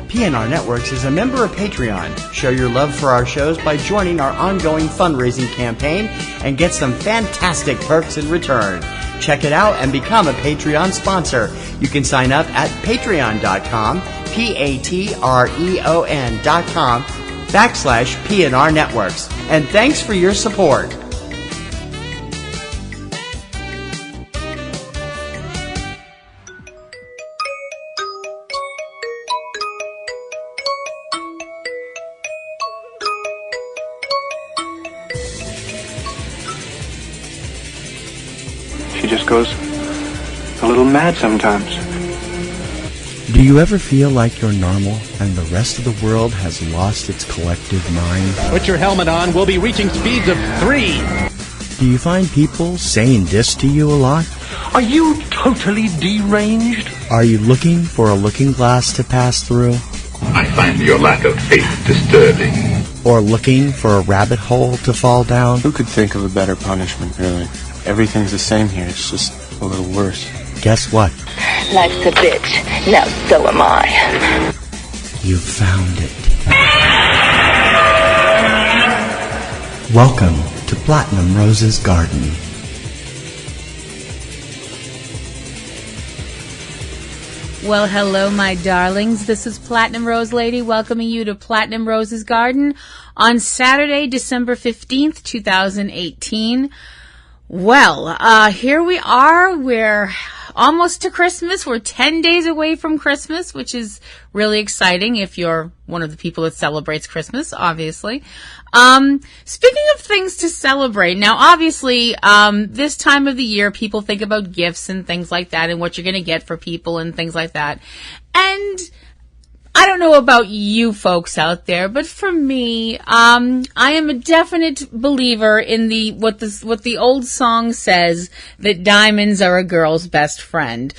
PNR Networks is a member of Patreon. Show your love for our shows by joining our ongoing fundraising campaign and get some fantastic perks in return. Check it out and become a Patreon sponsor. You can sign up at patreon.com, patreon.com/PNR Networks. And thanks for your support. She just goes a little mad sometimes. Do you ever feel like you're normal and the rest of the world has lost its collective mind? Put your helmet on. We'll be reaching speeds of 3. Do you find people saying this to you a lot? Are you totally deranged? Are you looking for a looking glass to pass through? I find your lack of faith disturbing. Or looking for a rabbit hole to fall down? Who could think of a better punishment, really? Everything's the same here, it's just a little worse. Guess what? Life's a bitch. Now so am I. You found it. Welcome to Platinum Rose's Garden. Well, hello, my darlings. This is Platinum Rose Lady welcoming you to Platinum Rose's Garden on Saturday, December 15th, 2018. Well, here we are. We're almost to Christmas. We're 10 days away from Christmas, which is really exciting if you're one of the people that celebrates Christmas, obviously. Speaking of things to celebrate, now obviously, this time of the year, people think about gifts and things like that and what you're going to get for people and things like that. And I don't know about you folks out there, but for me, I am a definite believer in what the old song says, that diamonds are a girl's best friend.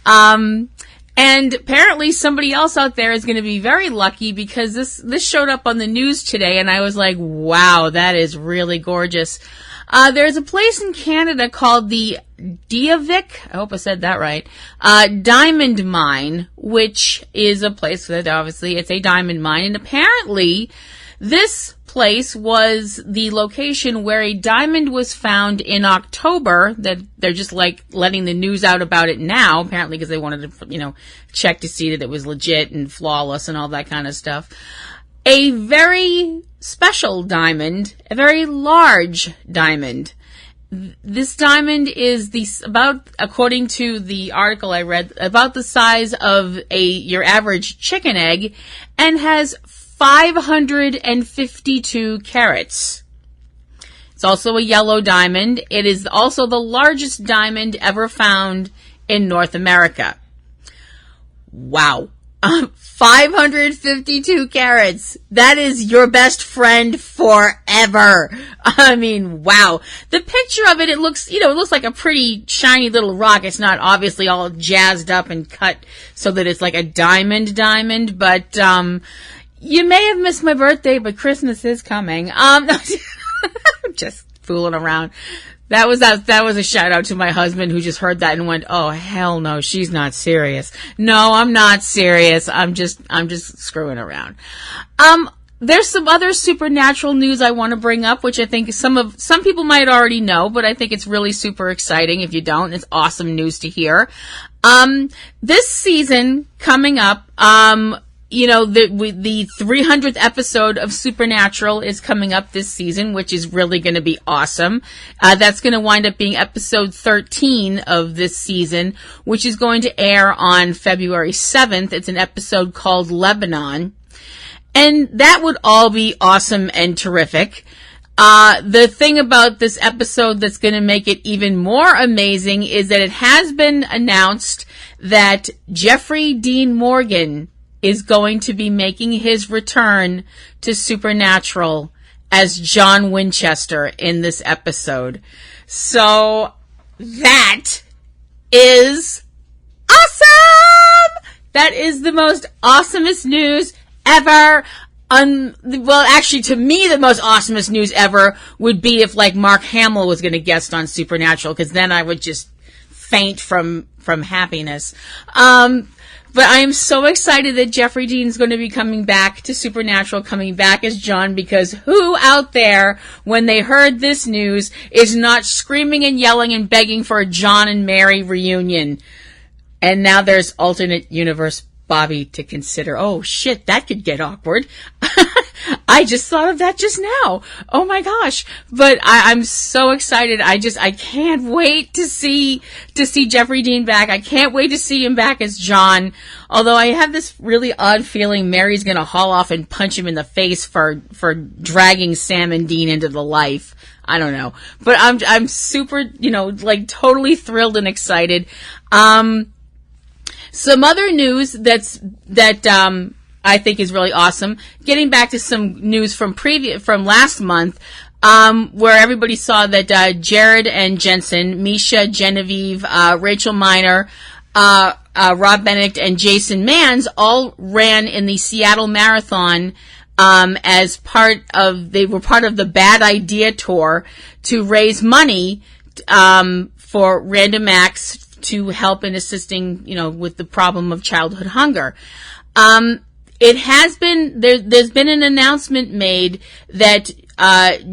And apparently somebody else out there is going to be very lucky because this showed up on the news today and I was like, wow, that is really gorgeous. There's a place in Canada called the Digidex, I hope I said that right, diamond mine, which is a place that obviously it's a diamond mine. And apparently this place was the location where a diamond was found in October, that they're just like letting the news out about it now, apparently because they wanted to, check to see that it was legit and flawless and all that kind of stuff. A very special diamond, a very large diamond. This diamond is according to the article I read, about the size of your average chicken egg and has 552 carats. It's also a yellow diamond. It is also the largest diamond ever found in North America. Wow. 552 carats. That is your best friend forever. I mean, wow. The picture of it, it looks like a pretty shiny little rock. It's not obviously all jazzed up and cut so that it's like a diamond, but, you may have missed my birthday, but Christmas is coming. Just fooling around. That was a shout out to my husband who just heard that and went, "Oh, hell no, she's not serious." No, I'm not serious. I'm just screwing around. There's some other supernatural news I want to bring up, which I think some people might already know, but I think it's really super exciting. If you don't, it's awesome news to hear. This season coming up, the 300th episode of Supernatural is coming up this season, which is really going to be awesome. That's going to wind up being episode 13 of this season, which is going to air on February 7th. It's an episode called Lebanon. And that would all be awesome and terrific. The thing about this episode that's going to make it even more amazing is that it has been announced that Jeffrey Dean Morgan is going to be making his return to Supernatural as John Winchester in this episode. So that is awesome! That is the most awesomest news ever. Well, actually, to me, the most awesomest news ever would be if, Mark Hamill was going to guest on Supernatural, because then I would just faint from happiness. But I am so excited that Jeffrey Dean's going to be coming back to Supernatural, coming back as John, because who out there, when they heard this news, is not screaming and yelling and begging for a John and Mary reunion? And now there's alternate universe Bobby to consider. Oh shit, that could get awkward. I just thought of that just now. Oh my gosh. But I'm so excited. I can't wait to see Jeffrey Dean back. I can't wait to see him back as John. Although I have this really odd feeling Mary's gonna haul off and punch him in the face for dragging Sam and Dean into the life. I don't know. But I'm super, totally thrilled and excited. Some other news that I think is really awesome. Getting back to some news from last month, where everybody saw that Jared and Jensen, Misha, Genevieve, Rachel Miner, Rob Benedict, and Jason Manns all ran in the Seattle Marathon as they were part of the Bad Idea Tour to raise money for Random Acts to help in assisting, with the problem of childhood hunger. It has been, there's been an announcement made that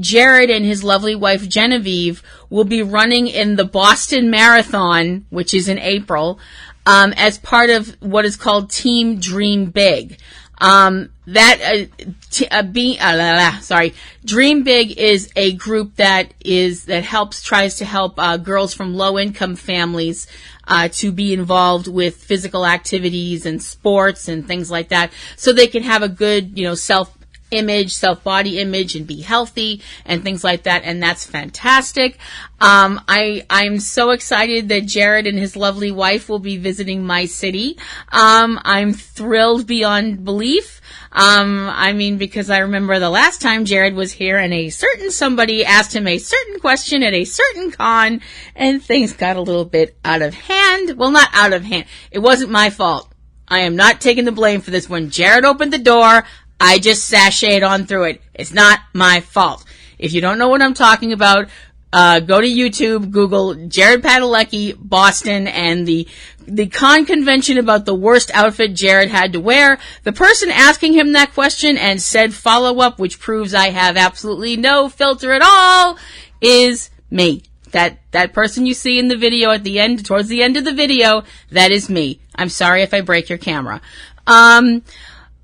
Jared and his lovely wife Genevieve will be running in the Boston Marathon, which is in April, as part of what is called Team Dream Big. Dream Big is a group that tries to help girls from low income families to be involved with physical activities and sports and things like that, so they can have a good, self-body image and be healthy and things like that, and that's fantastic. I'm so excited that Jared and his lovely wife will be visiting my city. I'm thrilled beyond belief. Because I remember the last time Jared was here and a certain somebody asked him a certain question at a certain con, and things got a little bit out of hand. Well, not out of hand. It wasn't my fault. I am not taking the blame for this. When Jared opened the door, I just sashayed on through it. It's not my fault. If you don't know what I'm talking about, go to YouTube, Google Jared Padalecki, Boston, and the con convention about the worst outfit Jared had to wear. The person asking him that question and said follow-up, which proves I have absolutely no filter at all, is me. That person you see in the video at the end, towards the end of the video, that is me. I'm sorry if I break your camera.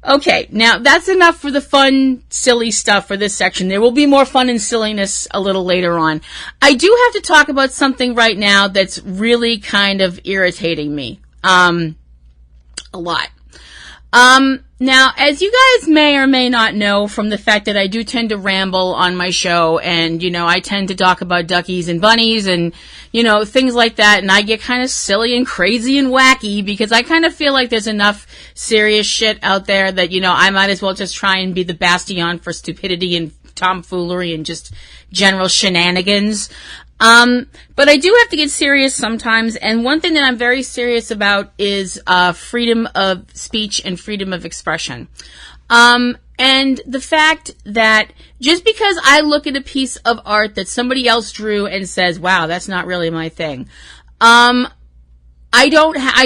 Okay, now that's enough for the fun, silly stuff for this section. There will be more fun and silliness a little later on. I do have to talk about something right now that's really kind of irritating me. A lot. Now, as you guys may or may not know from the fact that I do tend to ramble on my show, and, I tend to talk about duckies and bunnies and, things like that, and I get kind of silly and crazy and wacky because I kind of feel like there's enough serious shit out there that, I might as well just try and be the bastion for stupidity and tomfoolery and just general shenanigans. But I do have to get serious sometimes, and one thing that I'm very serious about is freedom of speech and freedom of expression. And the fact that just because I look at a piece of art that somebody else drew and says, wow, that's not really my thing, I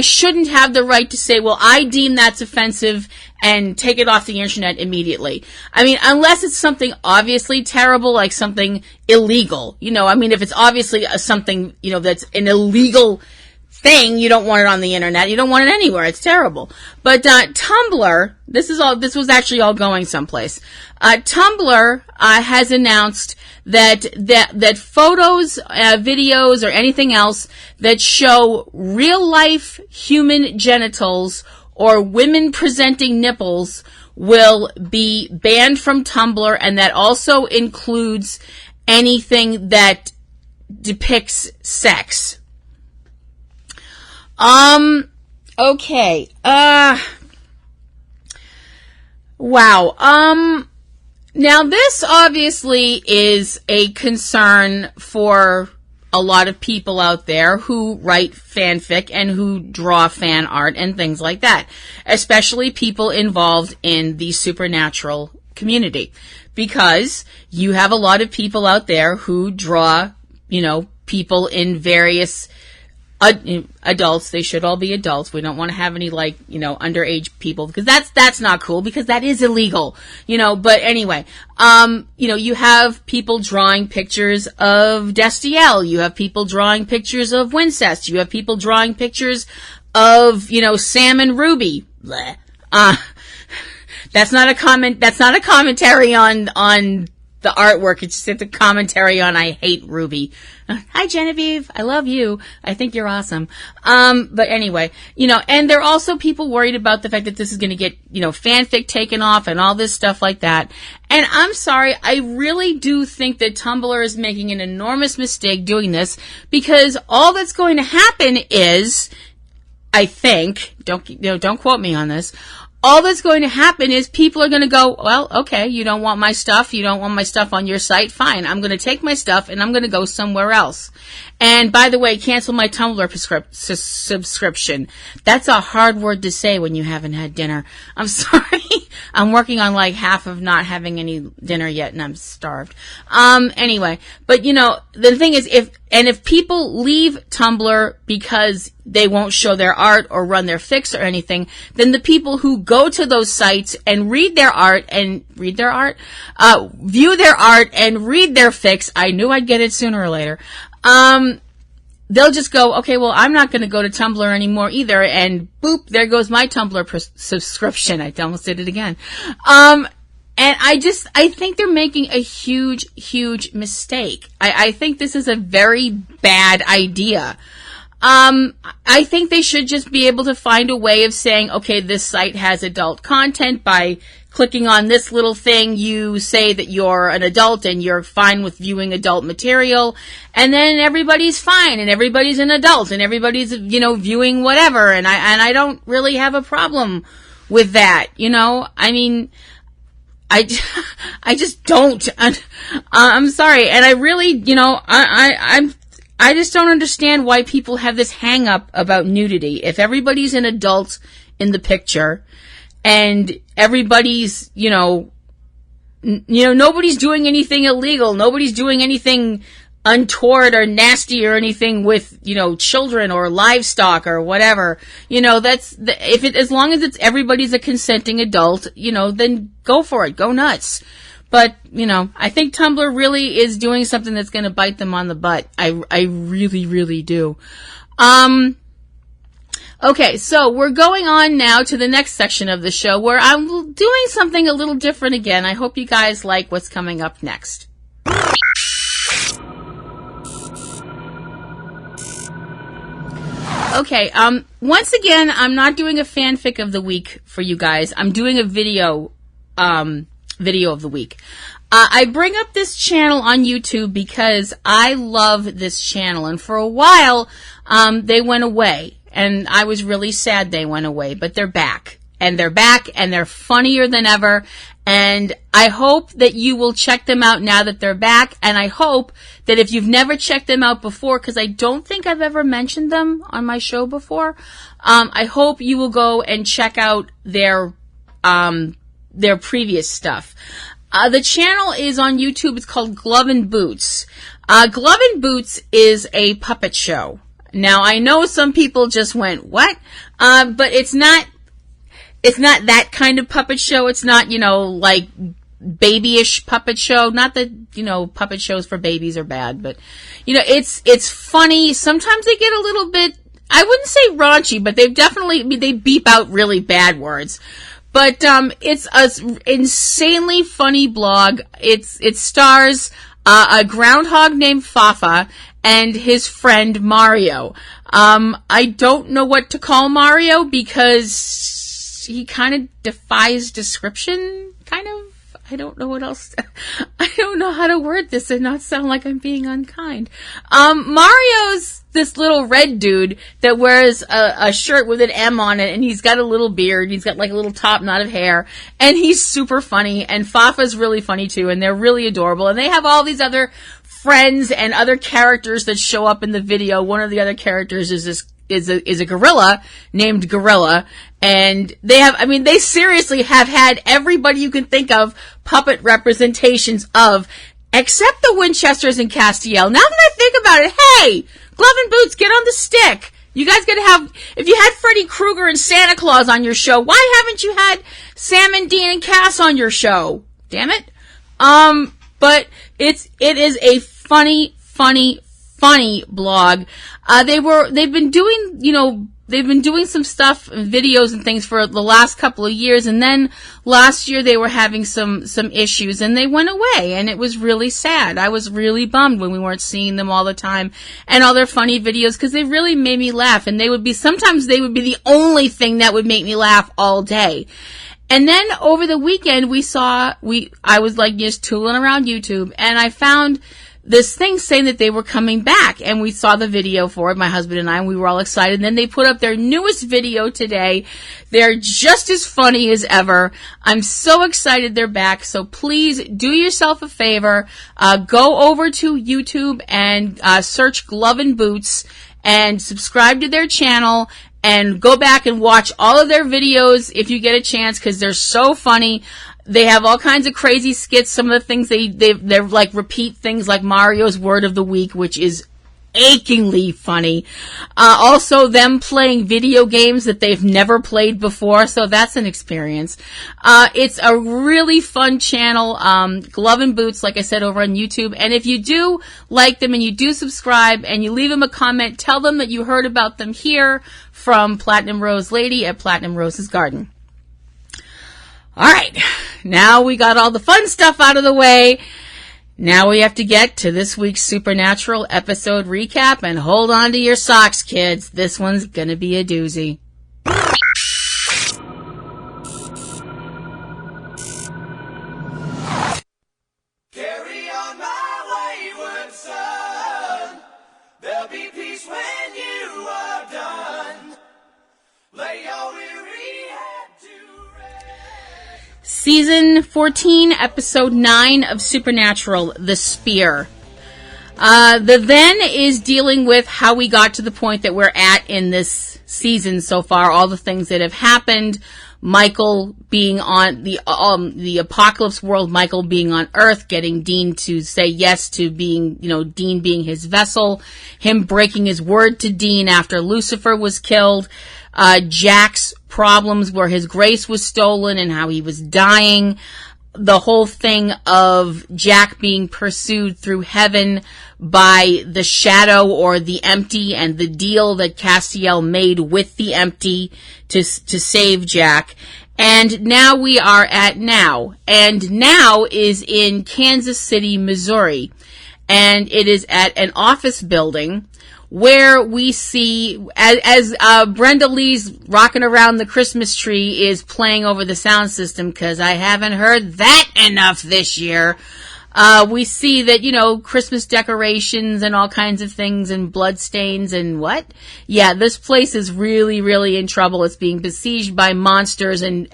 shouldn't have the right to say, well, I deem that's offensive and take it off the internet immediately. I mean, unless it's something obviously terrible, like something illegal. If it's obviously something, that's an illegal thing, you don't want it on the internet. You don't want it anywhere. It's terrible. But Tumblr, this was actually all going someplace. Tumblr has announced that photos, videos, or anything else that show real life human genitals or women presenting nipples will be banned from Tumblr, and that also includes anything that depicts sex. Okay. Wow. Now this obviously is a concern for a lot of people out there who write fanfic and who draw fan art and things like that, especially people involved in the supernatural community, because you have a lot of people out there who draw, people in various adults. They should all be adults. We don't want to have any underage people, because that's not cool, because that is illegal, but anyway, you have people drawing pictures of Destiel. You have people drawing pictures of Winchester. You have people drawing pictures of, Sam and Ruby. Bleh. That's not a commentary on the artwork. It's just a commentary on I hate Ruby. Hi, Genevieve. I love you. I think you're awesome. But anyway, and there are also people worried about the fact that this is going to get, fanfic taken off and all this stuff like that. And I'm sorry, I really do think that Tumblr is making an enormous mistake doing this, because all that's going to happen is, I think, don't quote me on this, all that's going to happen is people are going to go, well, okay, you don't want my stuff on your site, fine. I'm going to take my stuff and I'm going to go somewhere else. And by the way, cancel my Tumblr subscription. That's a hard word to say when you haven't had dinner. I'm sorry. I'm working on half of not having any dinner yet, and I'm starved. Anyway, but the thing is, if people leave Tumblr because they won't show their art or run their fics or anything, then the people who go to those sites and view their art and read their fics, I knew I'd get it sooner or later, they'll just go, okay, well, I'm not going to go to Tumblr anymore either, and boop, there goes my Tumblr subscription. I almost did it again. And I think they're making a huge, huge mistake. I think this is a very bad idea. I think they should just be able to find a way of saying, okay, this site has adult content. By clicking on this little thing, you say that you're an adult and you're fine with viewing adult material, and then everybody's fine, and everybody's an adult, and everybody's, viewing whatever, and I don't really have a problem with that, I mean, I just don't. I'm sorry, and I really, I just don't understand why people have this hang up about nudity. If everybody's an adult in the picture, and everybody's, nobody's doing anything illegal, nobody's doing anything untoward or nasty or anything with, children or livestock or whatever, as long as everybody's a consenting adult, then go for it, go nuts. But, I think Tumblr really is doing something that's going to bite them on the butt. I really, really do. Okay, so we're going on now to the next section of the show, where I'm doing something a little different again. I hope you guys like what's coming up next. Okay, once again, I'm not doing a fanfic of the week for you guys. I'm doing a video of the week. I bring up this channel on YouTube because I love this channel, and for a while, they went away, and I was really sad they went away, but they're back, and they're funnier than ever, and I hope that you will check them out now that they're back, and I hope that if you've never checked them out before, because I don't think I've ever mentioned them on my show before, I hope you will go and check out their previous stuff. The channel is on YouTube. It's called Glove and Boots. Glove and Boots is a puppet show. Now, I know some people just went, what? But it's not that kind of puppet show. It's not, like babyish puppet show. Not that, puppet shows for babies are bad, but, it's funny. Sometimes they get a little bit, I wouldn't say raunchy, but they beep out really bad words. But it's an insanely funny blog. It stars a groundhog named Fafa and his friend Mario. I don't know what to call Mario because he kind of defies description, kind of. I don't know what else. I don't know how to word this and not sound like I'm being unkind. Mario's this little red dude that wears a shirt with an M on it, and he's got a little beard. He's got like a little top knot of hair, and he's super funny. And Fafa's really funny too, and they're really adorable. And they have all these other friends and other characters that show up in the video. One of the other characters is a gorilla named Gorilla, and they seriously have had everybody you can think of puppet representations of, except the Winchesters and Castiel. Now that I think about it, hey, Glove and Boots, get on the stick. You guys gotta have, if you had Freddy Krueger and Santa Claus on your show, why haven't you had Sam and Dean and Cass on your show? Damn it. But it is a funny blog. They've been doing some stuff, videos and things for the last couple of years, and then last year they were having some issues and they went away, and it was really sad. I was really bummed when we weren't seeing them all the time and all their funny videos, because they really made me laugh, and sometimes they would be the only thing that would make me laugh all day. And then over the weekend I was like just tooling around YouTube, and I found this thing saying that they were coming back, and we saw the video for it, my husband and I, and we were all excited. And then they put up their newest video today. They're just as funny as ever. I'm so excited they're back. So please do yourself a favor. Go over to YouTube and search Glove and Boots and subscribe to their channel and go back and watch all of their videos if you get a chance, because they're so funny. They have all kinds of crazy skits. Some of the things they're like repeat things like Mario's Word of the Week, which is achingly funny. Also them playing video games that they've never played before, so that's an experience. It's a really fun channel, Glove and Boots, like I said, over on YouTube. And if you do like them and you do subscribe and you leave them a comment, tell them that you heard about them here from Platinum Rose Lady at Platinum Rose's Garden. All right, now we got all the fun stuff out of the way. Now we have to get to this week's Supernatural episode recap, and hold on to your socks, kids. This one's gonna be a doozy. Carry on my wayward son. There'll be peace when you are done. Lay your weary head to rest. Season 14, Episode 9 of Supernatural, The Spear. The Then is dealing with how we got to the point that we're at in this season so far, all the things that have happened, Michael being on the apocalypse world, Michael being on Earth, getting Dean to say yes to being, Dean being his vessel, him breaking his word to Dean after Lucifer was killed, Jack's problems where his grace was stolen and how he was dying, the whole thing of Jack being pursued through heaven by the shadow or the empty, and the deal that Castiel made with the empty to save Jack. And now we are at Now. And Now is in Kansas City, Missouri. And it is at an office building where we see, as Brenda Lee's Rocking Around the Christmas Tree is playing over the sound system, because I haven't heard that enough this year, we see that, Christmas decorations and all kinds of things and bloodstains and what? Yeah, this place is really, really in trouble. It's being besieged by monsters, and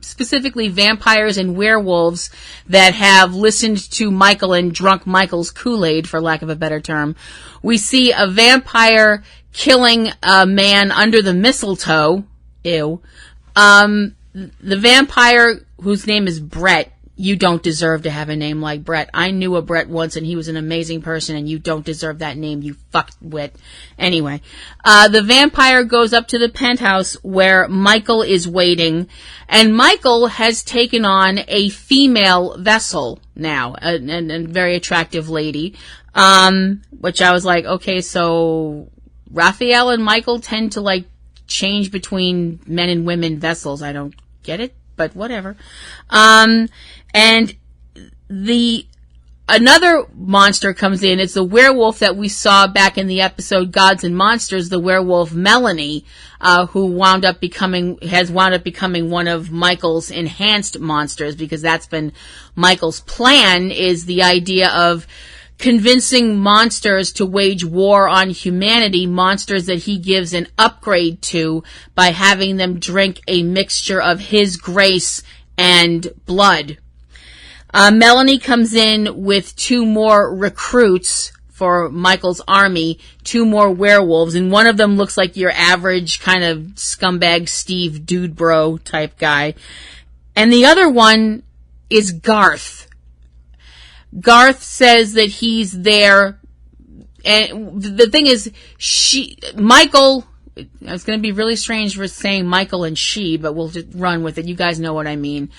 specifically vampires and werewolves that have listened to Michael and drunk Michael's Kool-Aid, for lack of a better term. We see a vampire killing a man under the mistletoe. Ew. The vampire, whose name is Brett. You don't deserve to have a name like Brett. I knew a Brett once, and he was an amazing person, and you don't deserve that name, you fuckwit. Anyway, the vampire goes up to the penthouse where Michael is waiting, and Michael has taken on a female vessel now, a very attractive lady, which I was like, okay, so Raphael and Michael tend to change between men and women vessels. I don't get it, but whatever. And another monster comes in. It's the werewolf that we saw back in the episode Gods and Monsters, the werewolf Melanie, who has wound up becoming one of Michael's enhanced monsters, because that's been Michael's plan, is the idea of convincing monsters to wage war on humanity, monsters that he gives an upgrade to by having them drink a mixture of his grace and blood. Melanie comes in with 2 more recruits for Michael's army, 2 more werewolves, and one of them looks like your average kind of scumbag Steve dude bro type guy. And the other one is Garth. Garth says that he's there and the thing is, Michael, it's going to be really strange for saying Michael and she, but we'll just run with it. You guys know what I mean.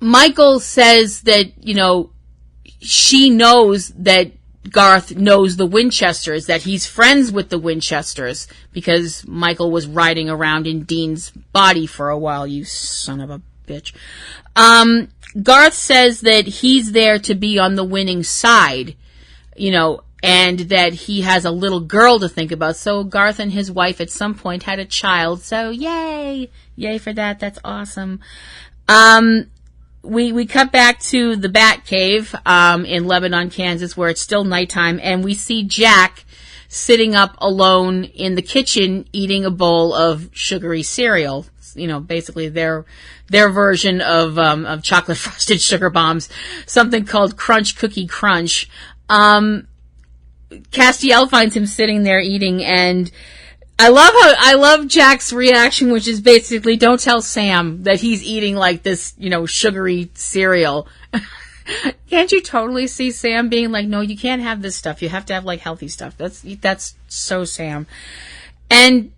Michael says that, she knows that Garth knows the Winchesters, that he's friends with the Winchesters, because Michael was riding around in Dean's body for a while, you son of a bitch. Garth says that he's there to be on the winning side, and that he has a little girl to think about. So Garth and his wife at some point had a child, so yay for that, that's awesome. We cut back to the Bat Cave in Lebanon, Kansas, where it's still nighttime, and we see Jack sitting up alone in the kitchen eating a bowl of sugary cereal. Basically their version of chocolate frosted sugar bombs, something called Crunch Cookie Crunch. Castiel finds him sitting there eating, and I love Jack's reaction, which is basically, don't tell Sam that he's eating like this, sugary cereal. Can't you totally see Sam being like, no, you can't have this stuff. You have to have like healthy stuff. That's so Sam. And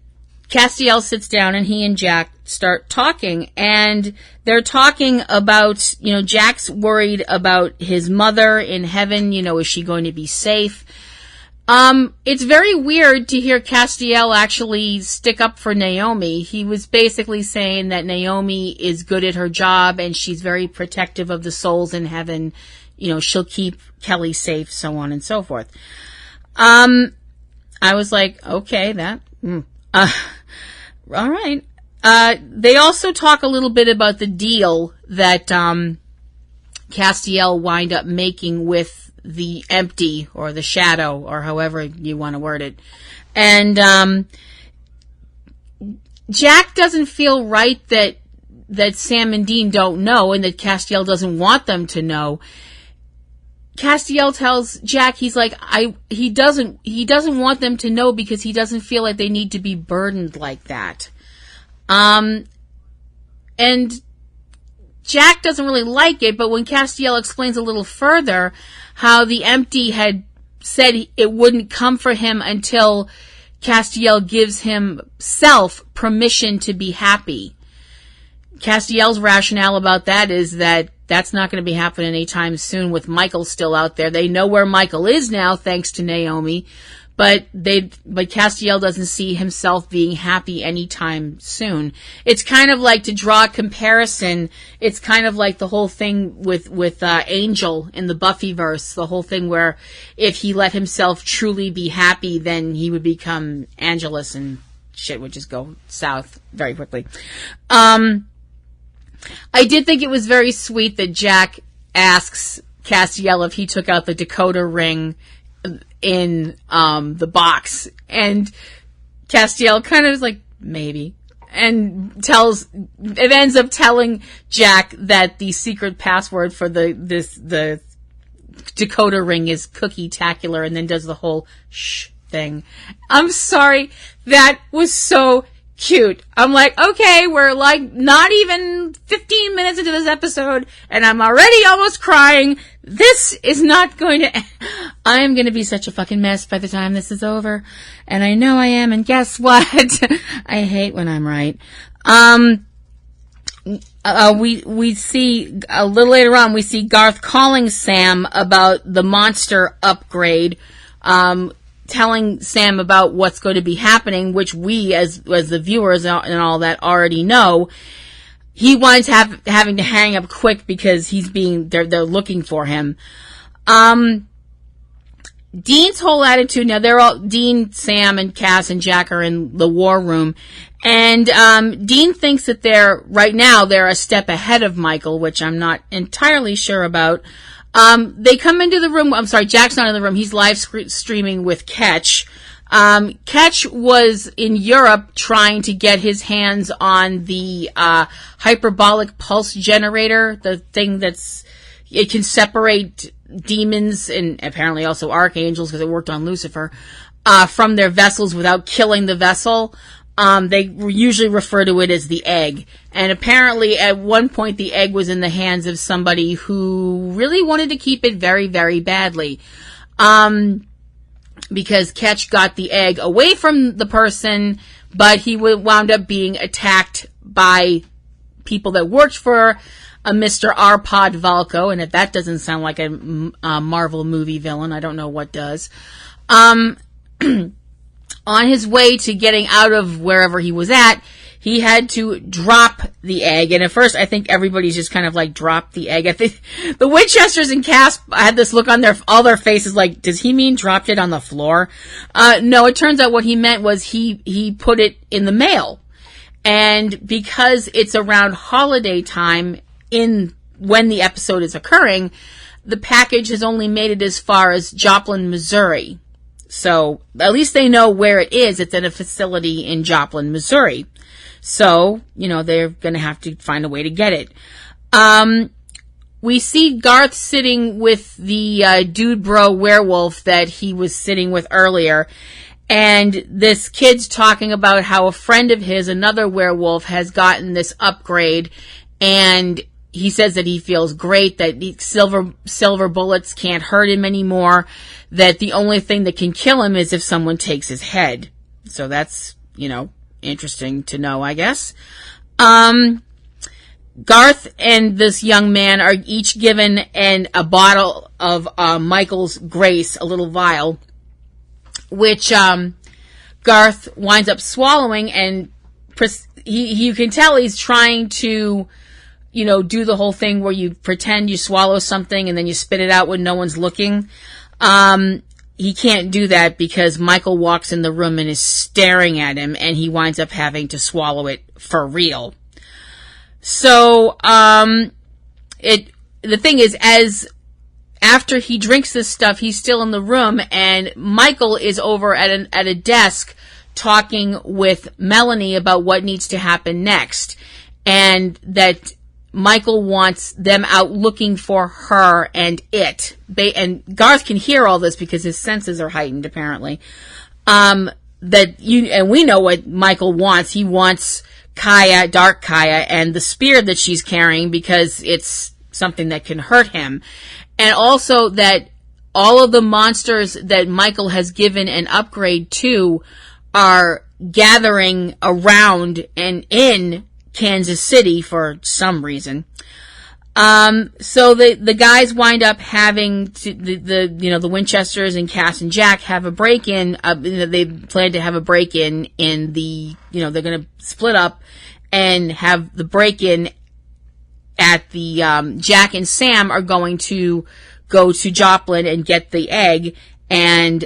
Castiel sits down and he and Jack start talking, and they're talking about, Jack's worried about his mother in heaven. Is she going to be safe? It's very weird to hear Castiel actually stick up for Naomi. He was basically saying that Naomi is good at her job and she's very protective of the souls in heaven. She'll keep Kelly safe, so on and so forth. I was like, okay, all right. They also talk a little bit about the deal that, Castiel wind up making with the empty or the shadow or however you want to word it. And Jack doesn't feel right that Sam and Dean don't know and that Castiel doesn't want them to know. Castiel tells Jack, he's like, he doesn't want them to know because he doesn't feel like they need to be burdened like that. And Jack doesn't really like it, but when Castiel explains a little further how the empty had said it wouldn't come for him until Castiel gives himself permission to be happy. Castiel's rationale about that is that that's not going to be happening anytime soon with Michael still out there. They know where Michael is now, thanks to Naomi, but Castiel doesn't see himself being happy anytime soon. It's kind of like, to draw a comparison, it's kind of like the whole thing with Angel in the Buffyverse, the whole thing where if he let himself truly be happy, then he would become Angelus and shit would just go south very quickly. I did think it was very sweet that Jack asks Castiel if he took out the decoder ring in the box, and Castiel kind of is like, maybe, and it ends up telling Jack that the secret password for the decoder ring is Cookie-tacular, and then does the whole shh thing. I'm sorry, that was so cute. I'm like, okay, we're like not even 15 minutes into this episode and I'm already almost crying. This is not going to, I am going to be such a fucking mess by the time this is over. And I know I am. And guess what? I hate when I'm right. We see a little later on, we see Garth calling Sam about the monster upgrade, telling Sam about what's going to be happening, which we as the viewers and all that already know. He winds having to hang up quick because they're looking for him. Dean's whole attitude, now Dean, Sam, and Cass and Jack are in the war room, and Dean thinks that they're a step ahead of Michael, which I'm not entirely sure about. They come into the room. I'm sorry, Jack's not in the room. He's live streaming with Ketch. Ketch was in Europe trying to get his hands on the hyperbolic pulse generator, the thing it can separate demons and apparently also archangels, because it worked on Lucifer, from their vessels without killing the vessel. They usually refer to it as the egg. And apparently at one point the egg was in the hands of somebody who really wanted to keep it very, very badly. Because Ketch got the egg away from the person, but he wound up being attacked by people that worked for a Mr. Arpad Valko, and if that doesn't sound like a Marvel movie villain, I don't know what does. On his way to getting out of wherever he was at, he had to drop the egg, and at first I think everybody's just kind of like dropped the egg. I think the Winchesters and Cass had this look on all their faces like, does he mean dropped it on the floor? No, it turns out what he meant was he put it in the mail. And because it's around holiday time when the episode is occurring, the package has only made it as far as Joplin, Missouri. So at least they know where it is. It's at a facility in Joplin, Missouri. So, they're going to have to find a way to get it. We see Garth sitting with the dude bro werewolf that he was sitting with earlier. And this kid's talking about how a friend of his, another werewolf, has gotten this upgrade. And he says that he feels great, that silver bullets can't hurt him anymore, that the only thing that can kill him is if someone takes his head. So that's, interesting to know, I guess. Garth and this young man are each given a bottle of Michael's Grace, a little vial, which Garth winds up swallowing, and you can tell he's trying to, do the whole thing where you pretend you swallow something and then you spit it out when no one's looking. He can't do that because Michael walks in the room and is staring at him, and he winds up having to swallow it for real. So, the thing is, after he drinks this stuff, he's still in the room, and Michael is over at a desk talking with Melanie about what needs to happen next, and that Michael wants them out looking for her and it. And Garth can hear all this because his senses are heightened, apparently. And we know what Michael wants. He wants Kaya, Dark Kaya, and the spear that she's carrying because it's something that can hurt him. And also that all of the monsters that Michael has given an upgrade to are gathering around and in Kansas City for some reason. So the guys wind up having to, the Winchesters and Cass and Jack have a break-in. They plan to have a break-in in the, they're going to split up and have the break-in at the, Jack and Sam are going to go to Joplin and get the egg, and,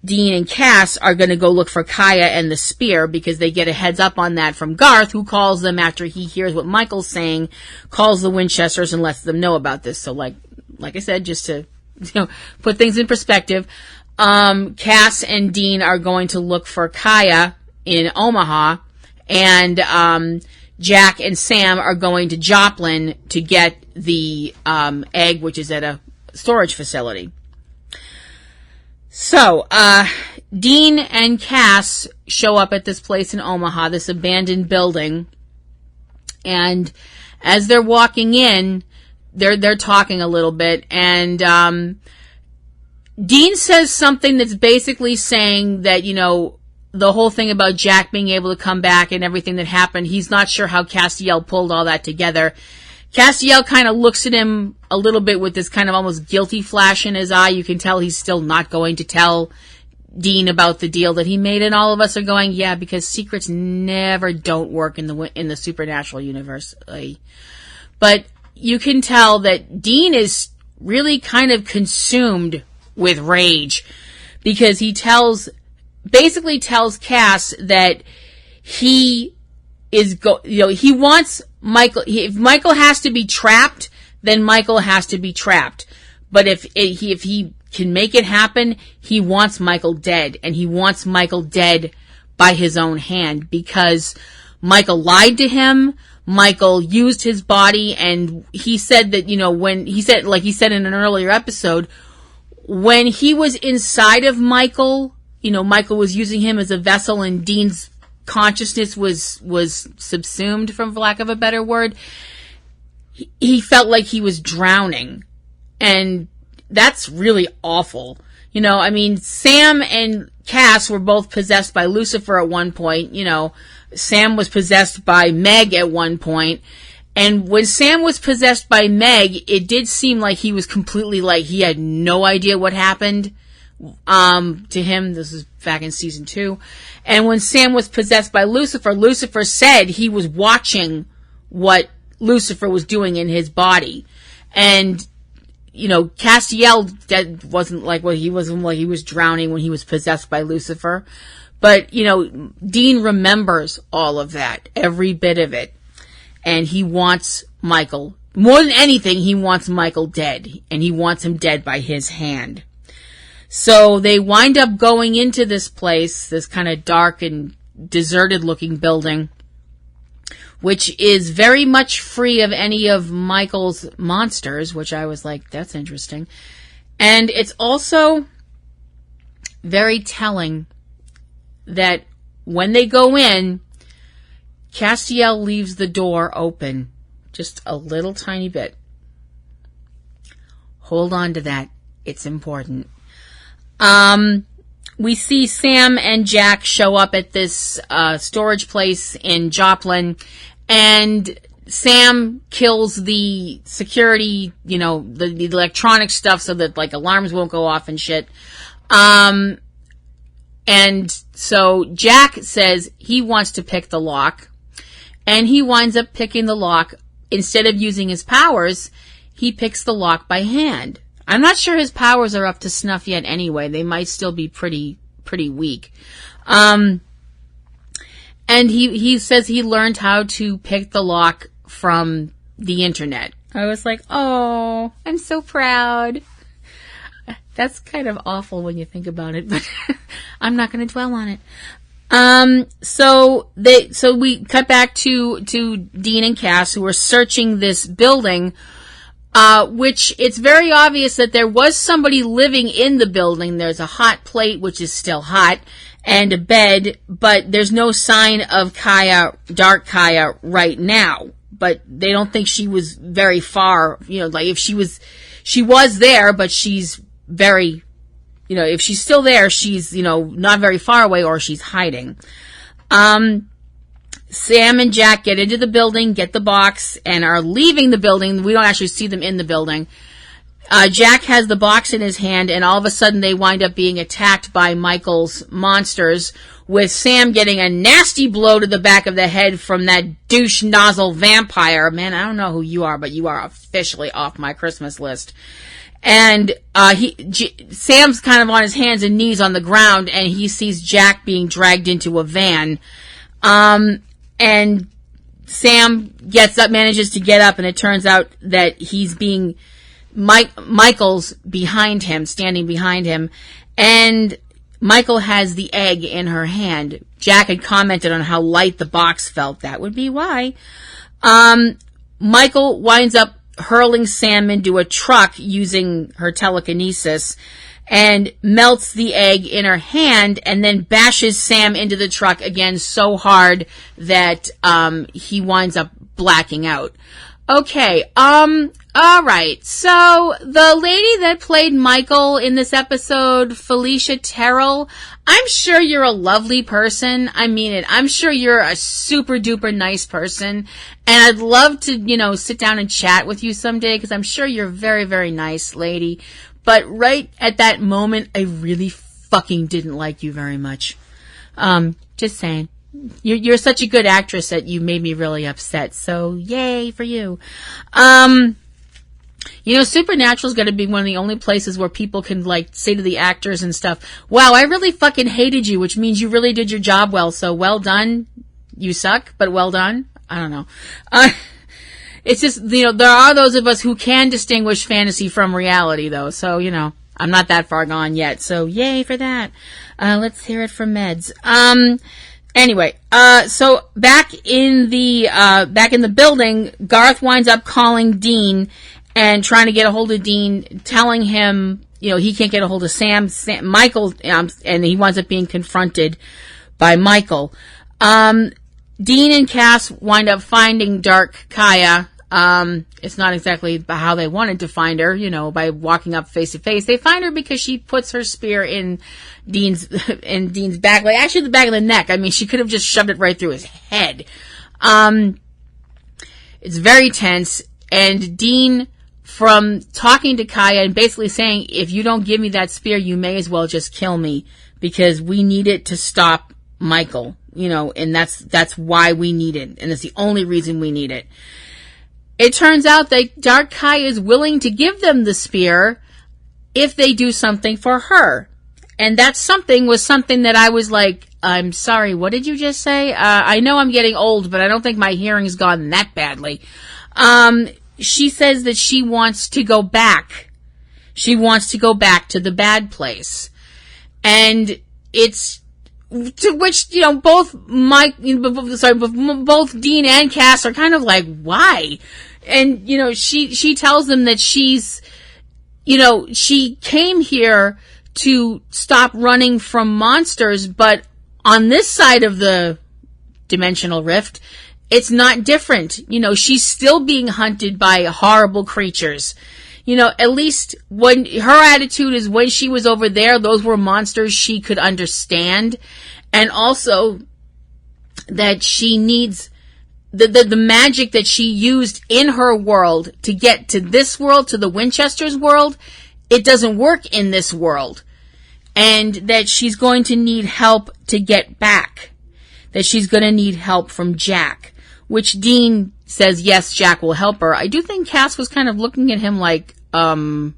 Dean and Cass are going to go look for Kaya and the spear because they get a heads up on that from Garth, who calls them after he hears what Michael's saying, calls the Winchesters and lets them know about this. So like I said, just to, put things in perspective, Cass and Dean are going to look for Kaya in Omaha, and, Jack and Sam are going to Joplin to get the, egg, which is at a storage facility. So, Dean and Cass show up at this place in Omaha, this abandoned building, and as they're walking in, they're talking a little bit, and, Dean says something that's basically saying that, the whole thing about Jack being able to come back and everything that happened, he's not sure how Castiel pulled all that together. Castiel kind of looks at him a little bit with this kind of almost guilty flash in his eye. You can tell he's still not going to tell Dean about the deal that he made, and all of us are going, yeah, because secrets never don't work in the supernatural universe. But you can tell that Dean is really kind of consumed with rage because he basically tells Cass that he is he wants Michael. If Michael has to be trapped, then Michael has to be trapped. But if he can make it happen, he wants Michael dead, and he wants Michael dead by his own hand because Michael lied to him. Michael used his body, and he said that, when he said in an earlier episode, when he was inside of Michael, Michael was using him as a vessel and Dean's consciousness was subsumed, for lack of a better word. He felt like he was drowning. And that's really awful. Sam and Cass were both possessed by Lucifer at one point. Sam was possessed by Meg at one point. And when Sam was possessed by Meg, it did seem like he was completely he had no idea what happened to him. This is back in season 2. And when Sam was possessed by Lucifer, Lucifer said he was watching what Lucifer was doing in his body. And Castiel wasn't he was drowning when he was possessed by Lucifer. But, Dean remembers all of that, every bit of it. And he wants Michael, more than anything, he wants Michael dead. And he wants him dead by his hand. So they wind up going into this place, this kind of dark and deserted looking building, which is very much free of any of Michael's monsters, which I was like, that's interesting. And it's also very telling that when they go in, Castiel leaves the door open just a little tiny bit. Hold on to that. It's important. We see Sam and Jack show up at this storage place in Joplin, and Sam kills the security, the electronic stuff so that alarms won't go off and shit. And so Jack says he wants to pick the lock, and he winds up picking the lock. Instead of using his powers, he picks the lock by hand. I'm not sure his powers are up to snuff yet anyway. They might still be pretty weak. And he says he learned how to pick the lock from the internet. I was like, oh, I'm so proud. That's kind of awful when you think about it, but I'm not going to dwell on it. So we cut back to Dean and Cass, who are searching this building, which it's very obvious that there was somebody living in the building. There's a hot plate, which is still hot, and a bed, but there's no sign of Dark Kaya right now. But they don't think she was very far, if she was there, but she's very, if she's still there, she's, not very far away, or she's hiding. Sam and Jack get into the building, get the box, and are leaving the building. We don't actually see them in the building. Jack has the box in his hand, and all of a sudden they wind up being attacked by Michael's monsters, with Sam getting a nasty blow to the back of the head from that douche nozzle vampire. Man, I don't know who you are, but you are officially off my Christmas list. And Sam's kind of on his hands and knees on the ground, and he sees Jack being dragged into a van. And Sam manages to get up, and it turns out that he's being Michael's behind him, standing behind him, and Michael has the egg in her hand. Jack had commented on how light the box felt. That would be why. Michael winds up hurling Sam into a truck using her telekinesis, and melts the egg in her hand, and then bashes Sam into the truck again so hard that he winds up blacking out. Okay, alright, so the lady that played Michael in this episode, Felicia Terrell, I'm sure you're a lovely person. I mean it. I'm sure you're a super duper nice person, and I'd love to, sit down and chat with you someday, because I'm sure you're a very, very nice lady. But right at that moment, I really fucking didn't like you very much. Just saying. You're such a good actress that you made me really upset. So, yay for you. Supernatural's going to be one of the only places where people can, say to the actors and stuff, wow, I really fucking hated you, which means you really did your job well. So, well done. You suck, but well done. I don't know. It's just, there are those of us who can distinguish fantasy from reality, though. So, I'm not that far gone yet. So, yay for that. Let's hear it from Meds. Anyway, so back in the building, Garth winds up calling Dean and trying to get a hold of Dean, telling him, he can't get a hold of Michael, and he winds up being confronted by Michael. Dean and Cass wind up finding Dark Kaya. It's not exactly how they wanted to find her, by walking up face to face. They find her because she puts her spear in Dean's back, actually the back of the neck. I mean, she could have just shoved it right through his head. It's very tense, and Dean, from talking to Kaya and basically saying, if you don't give me that spear, you may as well just kill me, because we need it to stop Michael, and that's why we need it, and it's the only reason we need it. It turns out that Dark Kaya is willing to give them the spear if they do something for her. And that something was something that I was like, I'm sorry, what did you just say? I know I'm getting old, but I don't think my hearing's gone that badly. She says that she wants to go back. She wants to go back to the bad place. And it's, to which, both both Dean and Cass are kind of like, why? And, she tells them that she's, she came here to stop running from monsters, but on this side of the dimensional rift, it's not different. She's still being hunted by horrible creatures. At least when her attitude is, when she was over there, those were monsters she could understand. And also that she needs the magic that she used in her world to get to this world, to the Winchester's world. It doesn't work in this world. And that she's going to need help to get back. That she's going to need help from Jack. Which Dean says, yes, Jack will help her. I do think Cass was kind of looking at him like, we're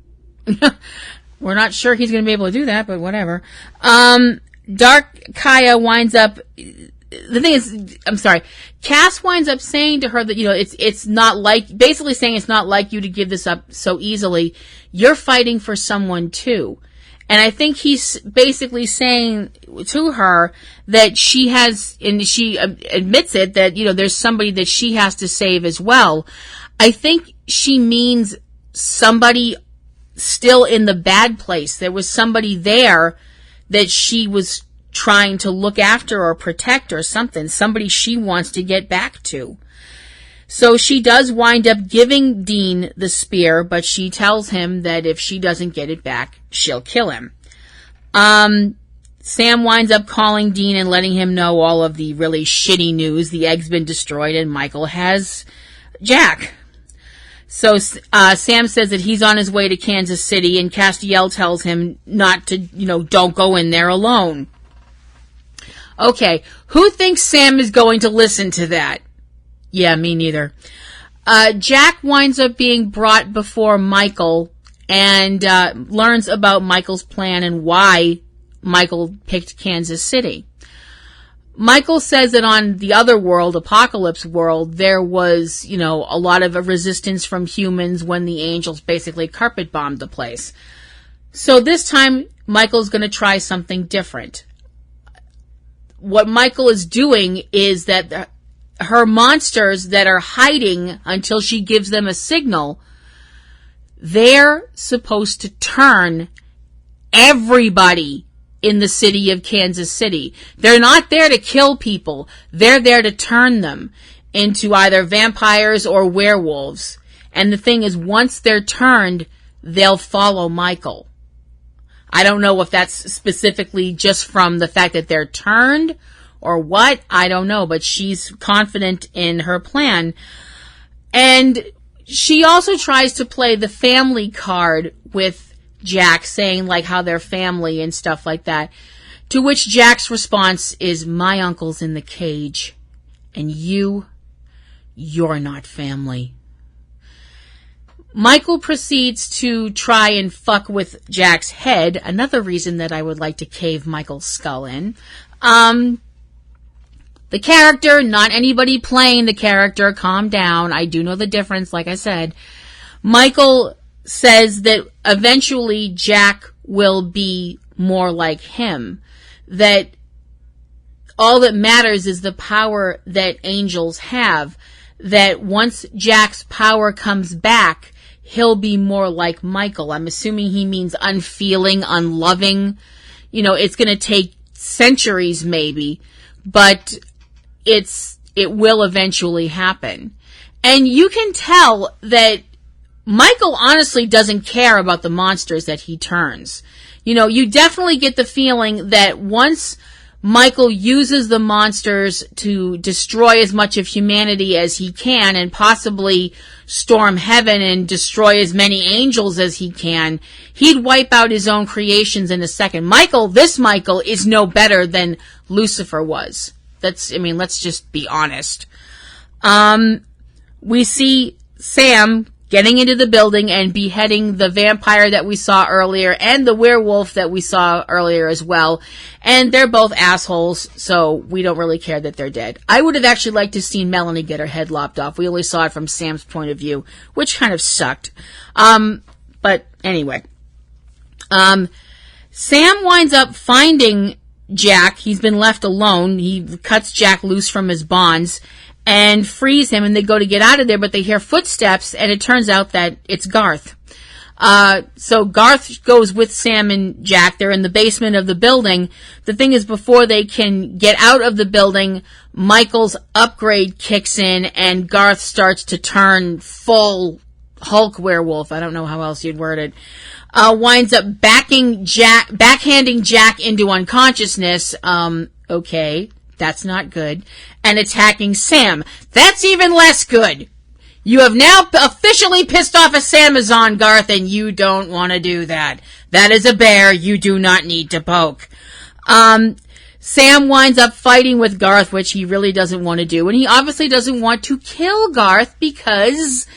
not sure he's going to be able to do that, but whatever. Dark Kaya winds up, the thing is, I'm sorry, Cass winds up saying to her that, it's not like, basically saying it's not like you to give this up so easily. You're fighting for someone too. And I think he's basically saying to her that she has, and she admits it, that, there's somebody that she has to save as well. I think she means somebody still in the bad place. There was somebody there that she was trying to look after or protect or something. Somebody she wants to get back to. So she does wind up giving Dean the spear, but she tells him that if she doesn't get it back, she'll kill him. Sam winds up calling Dean and letting him know all of the really shitty news. The egg's been destroyed and Michael has Jack. So Sam says that he's on his way to Kansas City, and Castiel tells him not to, don't go in there alone. Okay, who thinks Sam is going to listen to that? Yeah, me neither. Jack winds up being brought before Michael and learns about Michael's plan and why Michael picked Kansas City. Michael says that on the other world, Apocalypse World, there was, a lot of resistance from humans when the angels basically carpet bombed the place. So this time, Michael's going to try something different. What Michael is doing is that her monsters that are hiding until she gives them a signal, they're supposed to turn everybody in the city of Kansas City. They're not there to kill people. They're there to turn them into either vampires or werewolves. And the thing is, once they're turned, they'll follow Michael. I don't know if that's specifically just from the fact that they're turned or what. I don't know, but she's confident in her plan. And she also tries to play the family card with Jack, saying like how they're family and stuff like that. To which Jack's response is, my uncle's in the cage, and you're not family. Michael proceeds to try and fuck with Jack's head. Another reason that I would like to cave Michael's skull in. The character, not anybody playing the character, calm down. I do know the difference, like I said. Michael says that eventually Jack will be more like him. That all that matters is the power that angels have. That once Jack's power comes back, he'll be more like Michael. I'm assuming he means unfeeling, unloving. You know, it's going to take centuries maybe, but it will eventually happen. And you can tell that Michael honestly doesn't care about the monsters that he turns. You know, you definitely get the feeling that once Michael uses the monsters to destroy as much of humanity as he can and possibly storm heaven and destroy as many angels as he can, he'd wipe out his own creations in a second. This Michael is no better than Lucifer was. Let's just be honest. We see Sam getting into the building and beheading the vampire that we saw earlier and the werewolf that we saw earlier as well. And they're both assholes, so we don't really care that they're dead. I would have actually liked to see Melanie get her head lopped off. We only saw it from Sam's point of view, which kind of sucked. But anyway. Sam winds up finding Jack. He's been left alone. He cuts Jack loose from his bonds and frees him, and they go to get out of there, but they hear footsteps, and it turns out that it's Garth. So Garth goes with Sam and Jack. They're in the basement of the building. The thing is, before they can get out of the building, Michael's upgrade kicks in, and Garth starts to turn full Hulk werewolf. I don't know how else you'd word it. Winds up backhanding Jack into unconsciousness. Okay. That's not good. And attacking Sam. That's even less good. You have now officially pissed off a Samazon, Garth, and you don't want to do that. That is a bear you do not need to poke. Sam winds up fighting with Garth, which he really doesn't want to do. And he obviously doesn't want to kill Garth because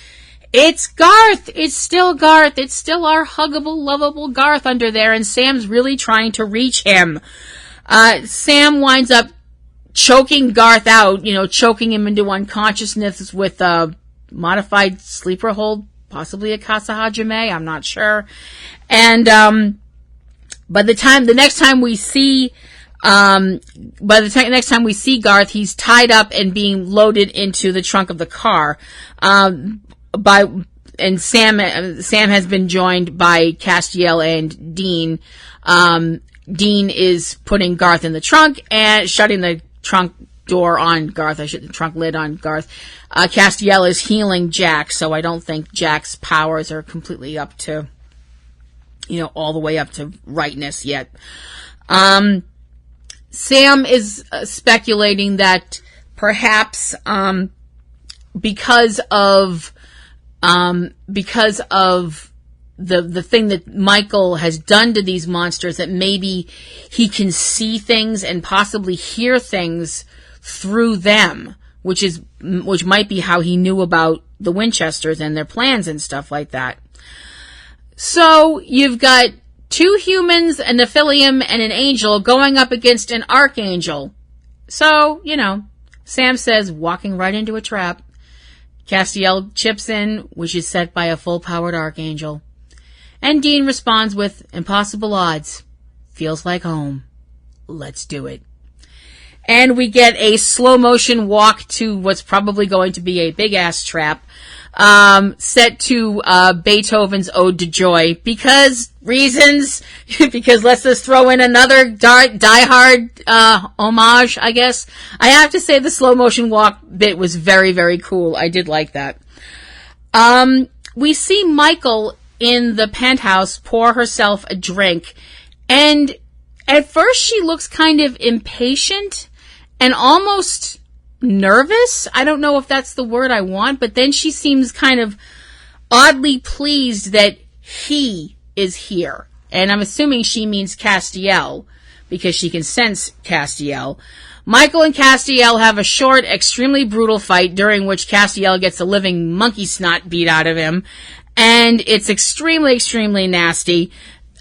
it's Garth. It's still Garth. It's still our huggable, lovable Garth under there. And Sam's really trying to reach him. Sam winds up choking Garth out, choking him into unconsciousness with a modified sleeper hold, possibly a Casa Hajime, I'm not sure. And by the next time we see Garth, he's tied up and being loaded into the trunk of the car. And Sam has been joined by Castiel and Dean. Dean is putting Garth in the trunk and shutting the trunk door on Garth. The trunk lid on Garth. Castiel is healing Jack, so I don't think Jack's powers are completely up to, all the way up to rightness yet. Sam is speculating that perhaps, because of the thing that Michael has done to these monsters, that maybe he can see things and possibly hear things through them, which might be how he knew about the Winchesters and their plans and stuff like that. So you've got 2 humans, a Nephilim, and an angel going up against an archangel. So, Sam says, walking right into a trap. Castiel chips in, which is set by a full-powered archangel. And Dean responds with, impossible odds. Feels like home. Let's do it. And we get a slow-motion walk to what's probably going to be a big-ass trap, set to Beethoven's Ode to Joy. Because reasons. Because let's just throw in another Die Hard homage, I guess. I have to say the slow-motion walk bit was very, very cool. I did like that. We see Michael in the penthouse pour herself a drink, and at first she looks kind of impatient and almost nervous. I don't know if that's the word I want, but then she seems kind of oddly pleased that he is here. And I'm assuming she means Castiel, because she can sense Castiel. Michael and Castiel have a short, extremely brutal fight, during which Castiel gets a living monkey snot beat out of him. And it's extremely, extremely nasty.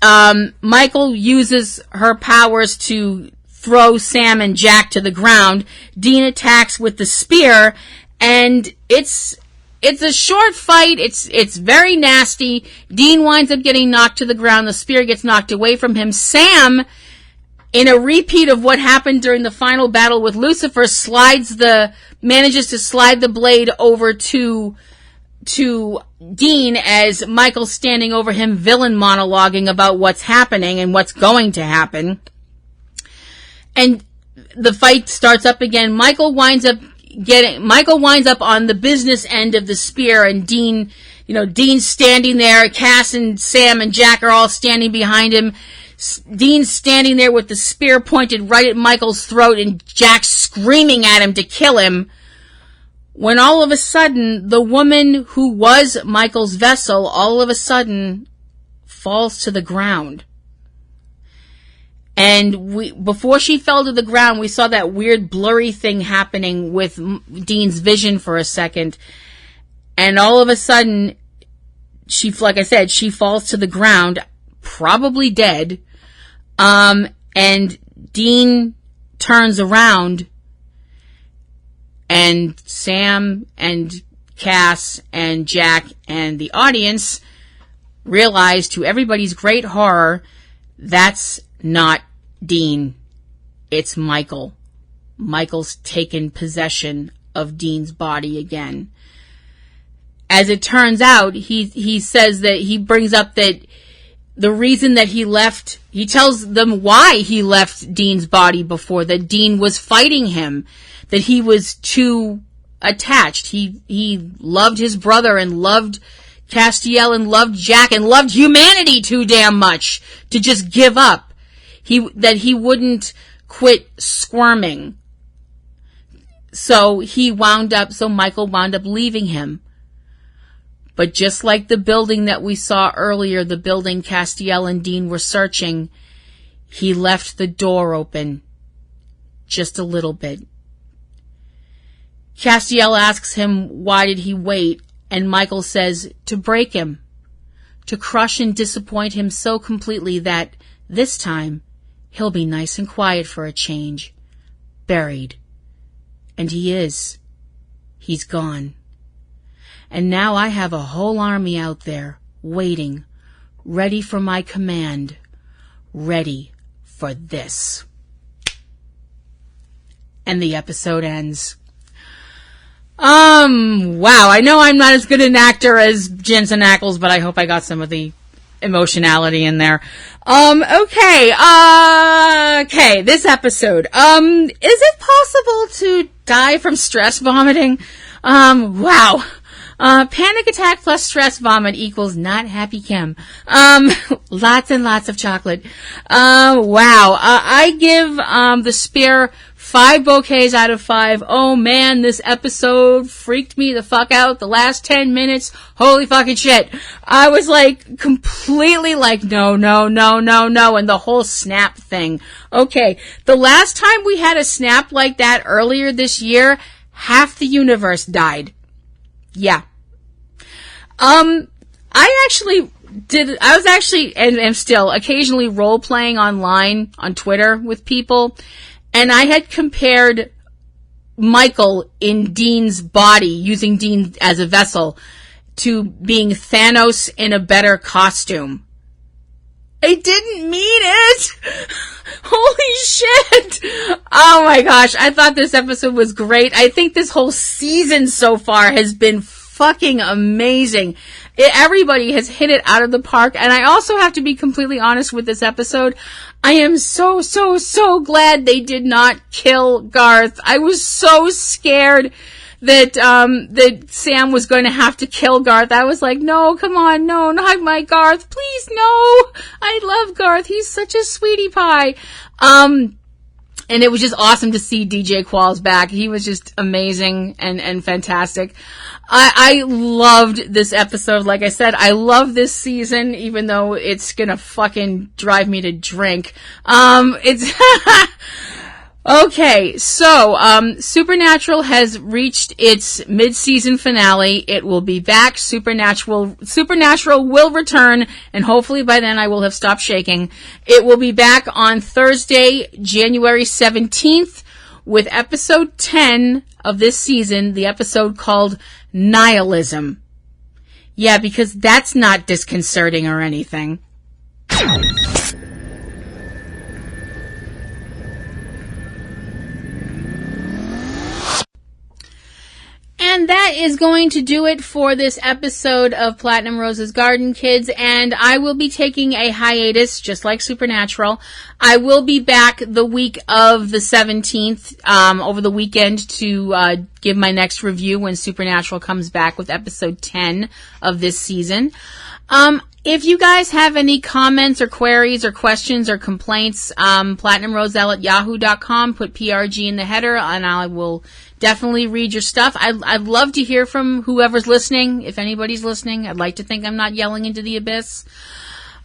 Michael uses her powers to throw Sam and Jack to the ground. Dean attacks with the spear, and it's a short fight. It's very nasty. Dean winds up getting knocked to the ground. The spear gets knocked away from him. Sam, in a repeat of what happened during the final battle with Lucifer, manages to slide the blade over to to Dean as Michael's standing over him, villain monologuing about what's happening and what's going to happen. And the fight starts up again. Michael winds up on the business end of the spear, and Dean's standing there. Cass and Sam and Jack are all standing behind him. Dean's standing there with the spear pointed right at Michael's throat, and Jack screaming at him to kill him. When all of a sudden, the woman who was Michael's vessel all of a sudden falls to the ground. And before she fell to the ground, we saw that weird blurry thing happening with Dean's vision for a second. And all of a sudden, like I said, she falls to the ground, probably dead. And Dean turns around, and Sam and Cass and Jack and the audience realize, to everybody's great horror, that's not Dean. It's Michael. Michael's taken possession of Dean's body again. As it turns out, he says that he brings up that the reason that he tells them why he left Dean's body before, that Dean was fighting him, that he was too attached. He loved his brother and loved Castiel and loved Jack and loved humanity too damn much to just give up. That he wouldn't quit squirming. So Michael wound up leaving him. But just like the building that we saw earlier, the building Castiel and Dean were searching, he left the door open just a little bit. Castiel asks him, why did he wait? And Michael says, to break him, to crush and disappoint him so completely that this time he'll be nice and quiet for a change, buried. And he is. He's gone. And now I have a whole army out there, waiting, ready for my command, ready for this. And the episode ends. Wow, I know I'm not as good an actor as Jensen Ackles, but I hope I got some of the emotionality in there. Okay, this episode. Is it possible to die from stress vomiting? Wow. Panic attack plus stress vomit equals not happy chem. Lots and lots of chocolate. Wow. I give, the spear 5 bouquets out of 5. Oh man, this episode freaked me the fuck out. The last 10 minutes, holy fucking shit. I was like, completely like, no. And the whole snap thing. Okay. The last time we had a snap like that earlier this year, half the universe died. Yeah. I was actually, and am still, occasionally role-playing online on Twitter with people, and I had compared Michael in Dean's body, using Dean as a vessel, to being Thanos in a better costume. I didn't mean it! Holy shit! Oh my gosh, I thought this episode was great. I think this whole season so far has been fucking amazing. Everybody has hit it out of the park, and I also have to be completely honest with this episode. I am so glad they did not kill Garth. I was so scared that Sam was going to have to kill Garth. I was like, no, come on, no, not my Garth, please, no. I love Garth. He's such a sweetie pie. And it was just awesome to see DJ Qualls back. He was just amazing and fantastic. I loved this episode. Like I said, I love this season, even though it's gonna fucking drive me to drink. Okay, so, Supernatural has reached its mid-season finale. It will be back. Supernatural will return, and hopefully by then I will have stopped shaking. It will be back on Thursday, January 17th, with episode 10 of this season, the episode called Nihilism. Yeah, because that's not disconcerting or anything. And And that is going to do it for this episode of Platinum Rose's Garden, kids. And I will be taking a hiatus, just like Supernatural. I will be back the week of the 17th, over the weekend to give my next review when Supernatural comes back with episode 10 of this season. If you guys have any comments or queries or questions or complaints, platinumroselle@yahoo.com, put PRG in the header, and I will definitely read your stuff. I'd love to hear from whoever's listening. If anybody's listening, I'd like to think I'm not yelling into the abyss.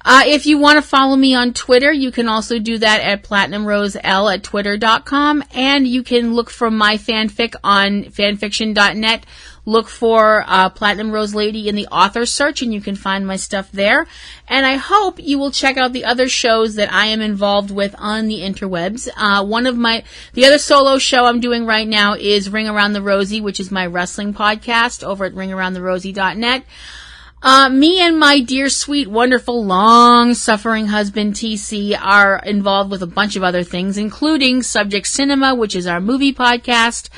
If you want to follow me on Twitter, you can also do that at platinumroselle at twitter.com, and you can look for my fanfic on fanfiction.net. Look for Platinum Rose Lady in the author search, and you can find my stuff there. And I hope you will check out the other shows that I am involved with on the interwebs. The other solo show I'm doing right now is Ring Around the Rosie, which is my wrestling podcast over at ringaroundtherosie.net. Me and my dear, sweet, wonderful, long-suffering husband, TC, are involved with a bunch of other things, including Subject Cinema, which is our movie podcast,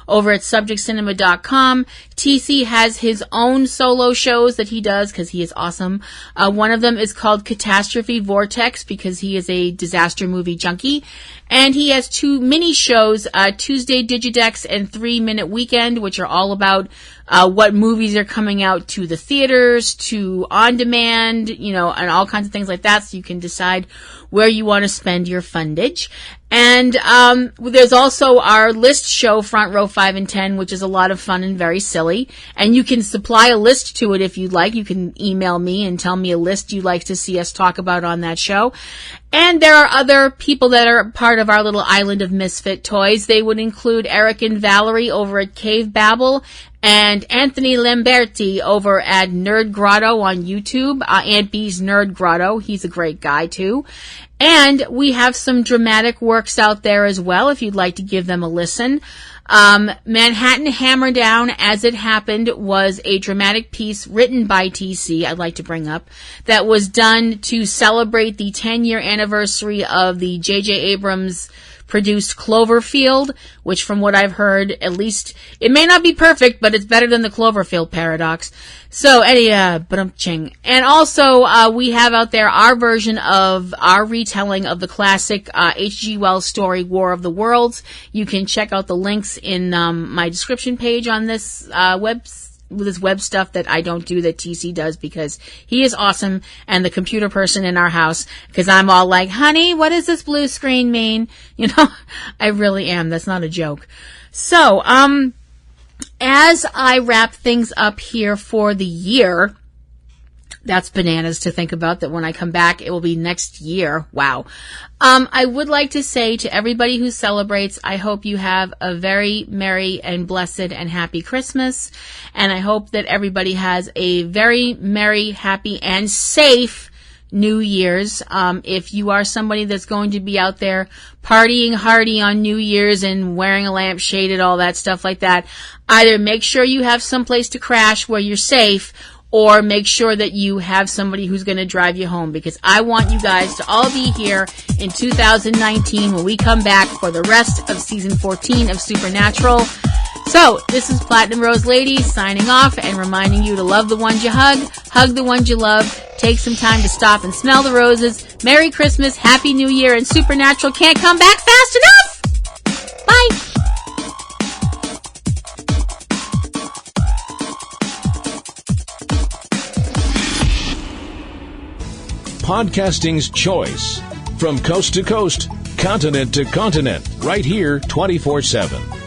over at subjectcinema.com. TC has his own solo shows that he does because he is awesome. One of them is called Catastrophe Vortex because he is a disaster movie junkie. And he has 2 mini shows, Tuesday Digidex and 3 Minute Weekend, which are all about what movies are coming out to the theaters, to on demand, and all kinds of things like that, so you can decide where you want to spend your fundage. And there's also our list show, Front Row 5 and 10, which is a lot of fun and very silly. And you can supply a list to it if you'd like. You can email me and tell me a list you'd like to see us talk about on that show. And there are other people that are part of our little island of misfit toys. They would include Eric and Valerie over at Cavebabble, and Anthony Lamberti over at Nerd Grotto on YouTube, Aunt B's Nerd Grotto. He's a great guy, too. And we have some dramatic works out there as well, if you'd like to give them a listen. Manhattan Hammerdown, As It Happened, was a dramatic piece written by TC, I'd like to bring up, that was done to celebrate the 10-year anniversary of the J.J. Abrams produced Cloverfield, which from what I've heard, at least, it may not be perfect, but it's better than the Cloverfield paradox. So, ching. And also, we have out there our version of our retelling of the classic H.G. Wells story, War of the Worlds. You can check out the links in my description page on this web stuff that I don't do that TC does because he is awesome and the computer person in our house, because I'm all like, honey, what does this blue screen mean? I really am. That's not a joke. So, as I wrap things up here for the year, that's bananas to think about that when I come back, it will be next year. Wow. I would like to say to everybody who celebrates, I hope you have a very merry and blessed and happy Christmas. And I hope that everybody has a very merry, happy, and safe New Year's. If you are somebody that's going to be out there partying hardy on New Year's and wearing a lampshade and all that stuff like that, either make sure you have someplace to crash where you're safe, or make sure that you have somebody who's going to drive you home, because I want you guys to all be here in 2019 when we come back for the rest of season 14 of Supernatural. So, this is Platinum Rose Lady signing off and reminding you to love the ones you hug the ones you love, take some time to stop and smell the roses. Merry Christmas, Happy New Year, and Supernatural can't come back fast enough! Bye! Podcasting's choice. From coast to coast, continent to continent, right here 24/7.